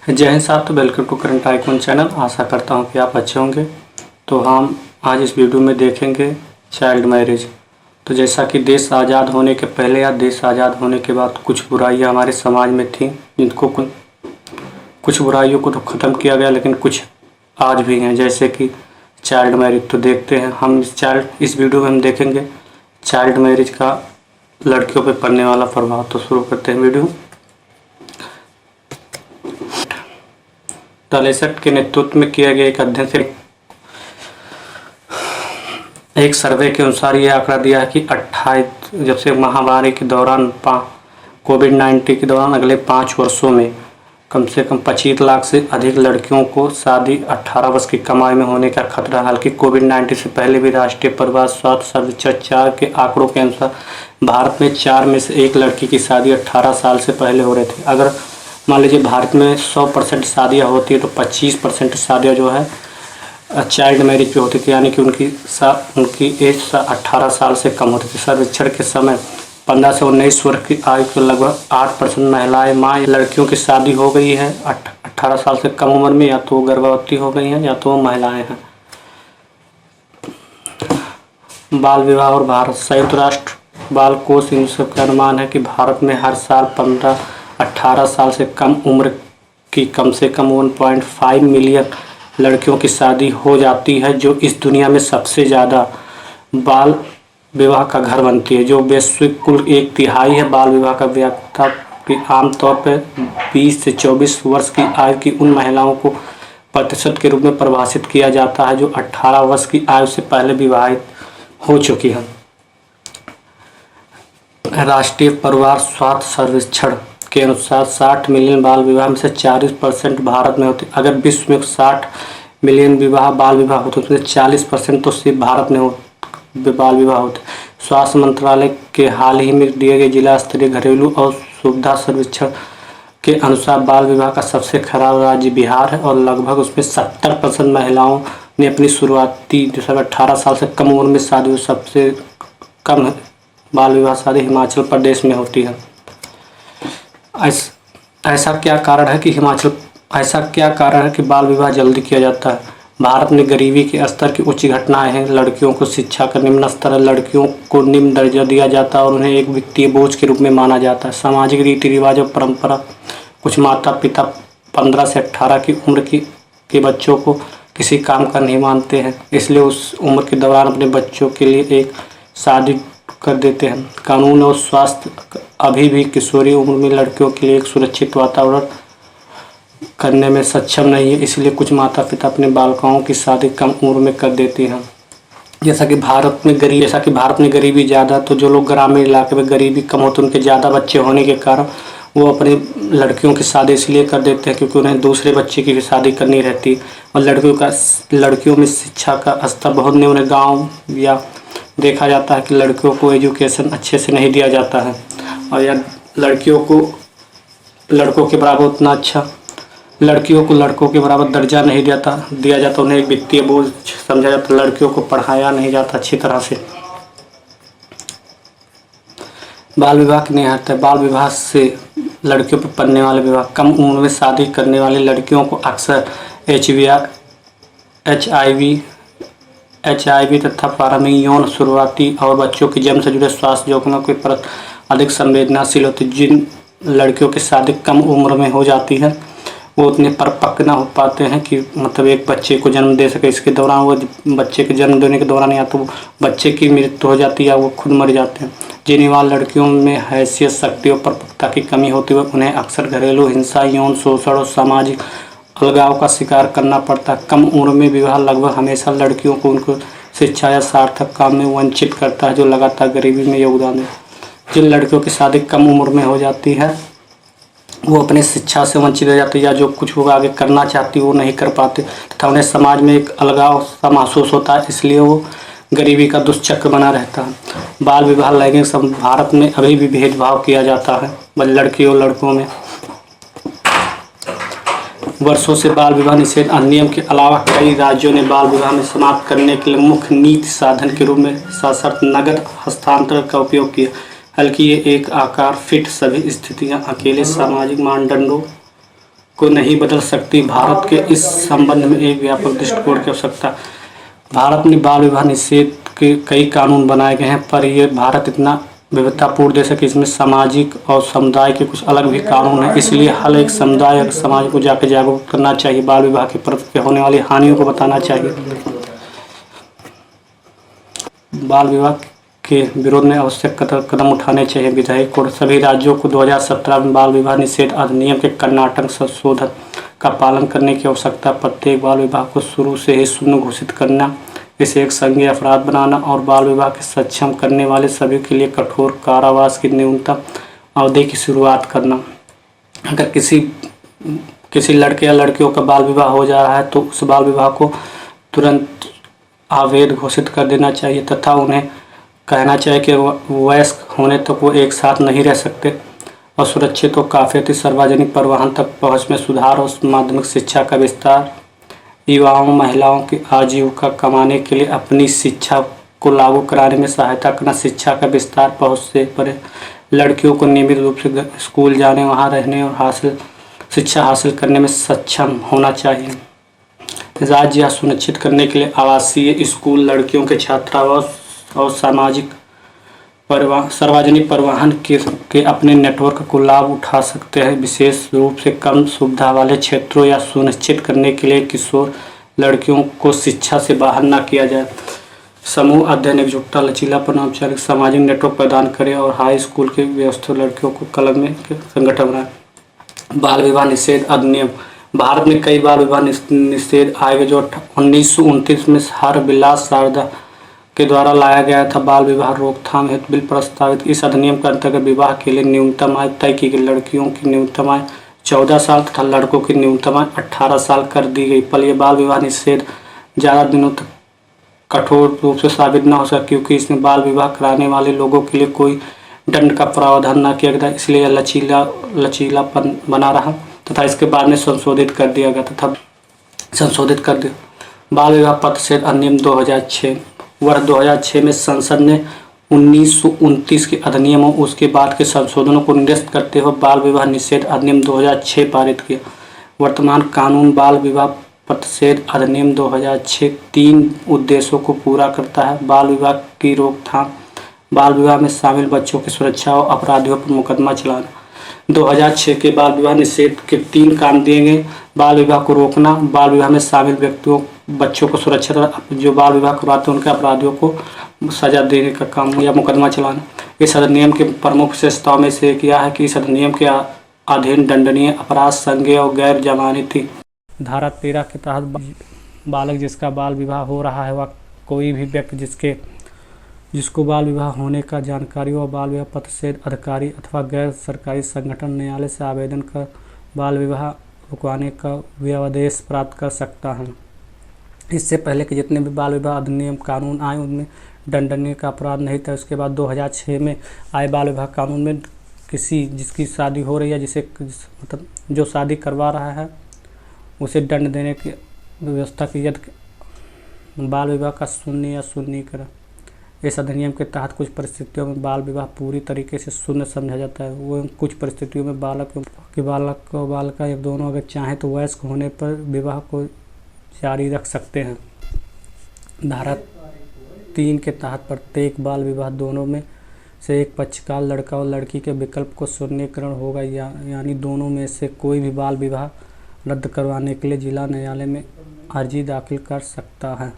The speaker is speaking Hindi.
जय हिंद साहब। तो welcome to current icon channel. आशा करता हूँ कि आप अच्छे होंगे। तो हम आज इस वीडियो में देखेंगे चाइल्ड मैरिज। तो जैसा कि देश आज़ाद होने के पहले या देश आज़ाद होने के बाद कुछ बुराइयाँ हमारे समाज में थीं, जिनको कुछ बुराइयों को तो ख़त्म किया गया, लेकिन कुछ आज भी हैं, जैसे कि चाइल्ड मैरिज। तो देखते हैं हम इस वीडियो में हम देखेंगे चाइल्ड मैरिज का लड़कियों पर पड़ने वाला प्रभाव। तो शुरू करते हैं वीडियो। टलेसट के नेतृत्व में किया गया एक अध्ययन से एक सर्वे के अनुसार ये आंकड़ा दिया है कि 28 जब से महामारी के दौरान कोविड-19 के दौरान अगले 5 वर्षों में कम से कम 25 लाख से अधिक लड़कियों को शादी 18 वर्ष की कमाई में होने का खतरा। हालांकि कोविड-19 से पहले भी राष्ट्रीय परिवार स्वास्थ्य सर्वेक्षण 4 के आंकड़ों के अनुसार भारत में 4 में से 1 लड़की की शादी 18 साल से पहले हो रही थी। अगर मान लीजिए भारत में 100% शादियाँ होती है तो 25% शादियाँ जो है चाइल्ड मैरिज पे होती थी, यानी कि उनकी एज 18 साल से कम होती थी। सर्वेक्षण के समय 15 से 19 वर्ष की आयु के लगभग 8% महिलाएं माँ लड़कियों की शादी हो गई है 18 साल से कम उम्र में, या तो गर्भवती हो गई हैं या तो महिलाएं हैं। बाल विवाह और भारत। संयुक्त राष्ट्र बाल कोष यूनिसेफ का अनुमान है कि भारत में हर साल 18 साल से कम उम्र की कम से कम 1.5 मिलियन लड़कियों की शादी हो जाती है, जो इस दुनिया में सबसे ज़्यादा बाल विवाह का घर बनती है। जो वैश्विक कुल 1/3 है बाल विवाह का व्यापकता की आमतौर पर 20 से 24 वर्ष की आयु की उन महिलाओं को प्रतिशत के रूप में परिभाषित किया जाता है जो 18 वर्ष की आयु से पहले विवाहित हो चुकी हैं। राष्ट्रीय परिवार स्वास्थ्य सर्वेक्षण के अनुसार 60 मिलियन बाल विवाह में से 40% भारत में होते। अगर विश्व में 60 मिलियन बाल विवाह होते तो 40% तो सिर्फ भारत में बाल विवाह होते। स्वास्थ्य मंत्रालय के हाल ही में दिए गए जिला स्तरीय घरेलू और सुविधा सर्वेक्षण के अनुसार बाल विवाह का सबसे खराब राज्य बिहार है और लगभग उसमें 70% महिलाओं ने अपनी शुरुआती 18 साल से कम उम्र में शादी। सबसे कम बाल विवाह शादी हिमाचल प्रदेश में होती है। ऐसा क्या कारण है कि बाल विवाह जल्दी किया जाता है? भारत में गरीबी के स्तर की उच्च घटनाएं हैं। लड़कियों को शिक्षा का निम्न स्तर है। लड़कियों को निम्न दर्जा दिया जाता है और उन्हें एक वित्तीय बोझ के रूप में माना जाता है। सामाजिक रीति रिवाज और परंपरा। कुछ माता पिता 15 से 18 की उम्र के बच्चों को किसी काम का नहीं मानते हैं, इसलिए उस उम्र के दौरान अपने बच्चों के लिए एक शादी कर देते हैं। कानून और स्वास्थ्य अभी भी किशोरी उम्र में लड़कियों के लिए एक सुरक्षित वातावरण करने में सक्षम नहीं है, इसलिए कुछ माता पिता अपने बालिकाओं की शादी कम उम्र में कर देते हैं। जैसा कि भारत में गरीबी ज़्यादा, तो जो लोग ग्रामीण इलाके में गरीबी कम होती है उनके ज़्यादा बच्चे होने के कारण वो अपनी लड़कियों की शादी इसलिए कर देते हैं क्योंकि उन्हें दूसरे बच्चे की भी शादी करनी रहती। और लड़कियों में शिक्षा का स्तर बहुत निम्न है। गाँव या देखा जाता है कि लड़कियों को एजुकेशन अच्छे से नहीं दिया जाता है, और या लड़कियों को लड़कों के बराबर उतना अच्छा लड़कियों को लड़कों के बराबर दर्जा नहीं दिया जाता। उन्हें एक वित्तीय बोझ समझा जाता। लड़कियों को पढ़ाया नहीं जाता अच्छी तरह से। बाल विवाह की नियत है। बाल विवाह से लड़कियों पर पड़ने वाले विवाह। कम उम्र में शादी करने वाली लड़कियों को अक्सर HIV तथा प्रारंभिक यौन शुरुआती और बच्चों के जन्म से जुड़े स्वास्थ्य जोखिमों के प्रति अधिक संवेदनशील होती। जिन लड़कियों की शादी कम उम्र में हो जाती है वो उतने परिपक्व ना हो पाते हैं कि मतलब एक बच्चे को जन्म दे सके। इसके दौरान वो बच्चे के जन्म देने के दौरान या तो बच्चे की मृत्यु हो जाती है या वो खुद मर जाते हैं। जिन युवा लड़कियों में हैसियत, शक्ति और परिपक्वता की कमी होती है उन्हें अक्सर घरेलू हिंसा, यौन शोषण और सामाजिक अलगाव का शिकार करना पड़ता है। कम उम्र में विवाह लगभग हमेशा लड़कियों को उनको शिक्षा या सार्थक काम में वंचित करता है, जो लगातार गरीबी में योगदान है। जिन लड़कियों की शादी कम उम्र में हो जाती है वो अपनी शिक्षा से वंचित रह जाती है, या जो कुछ वो आगे करना चाहती वो नहीं कर पाते तथा उन्हें समाज में एक अलगाव सा महसूस होता है, इसलिए वो गरीबी का दुष्चक्र बना रहता है। बाल विवाह लैंगिक भारत में अभी भी भेदभाव किया जाता है लड़कियों और लड़कों में। वर्षों से बाल विवाह निषेध अधिनियम के अलावा कई राज्यों ने बाल विवाह में समाप्त करने के लिए मुख्य नीति साधन के रूप में सशर्त नगद हस्तांतरण का उपयोग किया। बल्कि ये एक आकार फिट सभी स्थितियां अकेले सामाजिक मानदंडों को नहीं बदल सकती। भारत के इस संबंध में एक व्यापक दृष्टिकोण की आवश्यकता। भारत में बाल विवाह निषेध के कई कानून बनाए गए हैं, पर ये भारत इतना विविधतापूर्ण देश है कि इसमें सामाजिक और समुदाय के कुछ अलग भी कानून हैं। इसलिए हर एक समुदाय और समाज को जाकर जागरूक करना चाहिए, बाल विवाह के प्रति होने वाली हानियों को बताना चाहिए। बाल विवाह के विरोध में आवश्यक कदम उठाने चाहिए। विधायक और सभी राज्यों को 2017 में बाल विवाह निषेध अधिनियम के कर्नाटक संशोधन का पालन करने की आवश्यकता। प्रत्येक बाल विवाह को शुरू से ही शून्य घोषित करना, इसे एक संज्ञेय अपराध बनाना और बाल विवाह के सक्षम करने वाले सभी के लिए कठोर कारावास की न्यूनतम अवधि की शुरुआत करना। अगर किसी लड़के या लड़कियों का बाल विवाह हो जा रहा है तो उस बाल विवाह को तुरंत अवैध घोषित कर देना चाहिए तथा उन्हें कहना चाहिए कि वयस्क होने तक वो एक साथ नहीं रह सकते और सुरक्षित और काफियती सार्वजनिक परिवहन तक पहुँच में सुधार और माध्यमिक शिक्षा का विस्तार, युवाओं महिलाओं की आजीविका कमाने के लिए अपनी शिक्षा को लागू कराने में सहायता करना, शिक्षा का विस्तार, पहुँच से परे लड़कियों को नियमित रूप से स्कूल जाने, वहाँ रहने और शिक्षा हासिल करने में सक्षम होना चाहिए। राज्य यह सुनिश्चित करने के लिए आवासीय स्कूल, लड़कियों के छात्रावास और सार्वजनिक परिवहन के अपने नेटवर्क को लाभ उठा सकते हैं, विशेष रूप से कम सुविधा वाले क्षेत्रों या सुनिश्चित करने के लिए किशोर लड़कियों को शिक्षा से बाहर न किया जाए। समूह अध्ययन, एकजुटता, लचीलापन, औपचारिक सामाजिक नेटवर्क प्रदान करें और हाई स्कूल के व्यवस्थित लड़कियों को क्लब में संगठन बनाए। बाल विवाह निषेध अधिनियम। भारत में कई बाल विवाह निषेध आयोग जो 1929 में हर विलास शारदा के द्वारा लाया गया था। बाल विवाह रोकथाम हेतु बिल प्रस्तावित इस अधिनियम के अंतर्गत विवाह के लिए न्यूनतम आयु तय की गई। लड़कियों की न्यूनतम आयु 14 साल तथा लड़कों की न्यूनतम आयु 18 साल कर दी गई। पर यह बाल विवाह निषेध ज़्यादा दिनों तक कठोर रूप से साबित न हो सका क्योंकि इसमें बाल विवाह कराने वाले लोगों के लिए कोई दंड का प्रावधान न किया गया, इसलिए लचीलापन बना रहा तथा इसके बाद में संशोधित कर दिया। बाल विवाह प्रतिषेध अधिनियम 2006। वर्ष 2006 में संसद ने 1929 के अधिनियम और उसके बाद के संशोधनों को निरस्त करते हुए बाल विवाह निषेध अधिनियम 2006 पारित किया। वर्तमान कानून बाल विवाह प्रतिषेध अधिनियम 2006 3 उद्देश्यों को पूरा करता है। बाल विवाह की रोकथाम, बाल विवाह में शामिल बच्चों की सुरक्षा और अपराधियों पर मुकदमा चलाना। 2006 के बाल विवाह निषेध के 3 काम दिए गए। बाल विवाह को रोकना, बाल विवाह में शामिल व्यक्तियों बच्चों को सुरक्षा, जो बाल विवाह करवाते हैं उनके अपराधियों को सजा देने का काम या मुकदमा चलाना। इस अधिनियम के प्रमुख विशेषताओं में से एक यह है कि इस अधिनियम के अधीन दंडनीय अपराध संज्ञेय और गैर जमानती। धारा 13 के तहत बालक जिसका बाल विवाह हो रहा है वह कोई भी व्यक्ति जिसको बाल विवाह होने का जानकारी हो, बाल विवाह प्रतिषेध अधिकारी अथवा गैर सरकारी संगठन न्यायालय से आवेदन कर बाल विवाह रुकवाने का व्यवदेश प्राप्त कर सकता है। इससे पहले कि जितने भी बाल विवाह अधिनियम कानून आए उनमें दंडनीय का अपराध नहीं था। उसके बाद 2006 में आए बाल विवाह कानून में जिसकी शादी हो रही है, मतलब जो शादी करवा रहा है उसे दंड देने की व्यवस्था की। यदि बाल विवाह का शून्य या शून्यकरण। इस अधिनियम के तहत कुछ परिस्थितियों में बाल विवाह पूरी तरीके से शून्य समझा जाता है। वो कुछ परिस्थितियों में बालिका या दोनों अगर चाहें तो वयस्क होने पर विवाह को जारी रख सकते हैं। धारा 3 के तहत प्रत्येक बाल विवाह दोनों में से एक पक्षकार लड़का और लड़की के विकल्प को शून्यकरण होगा, यानी दोनों में से कोई भी बाल विवाह रद्द करवाने के लिए जिला न्यायालय में अर्जी दाखिल कर सकता है।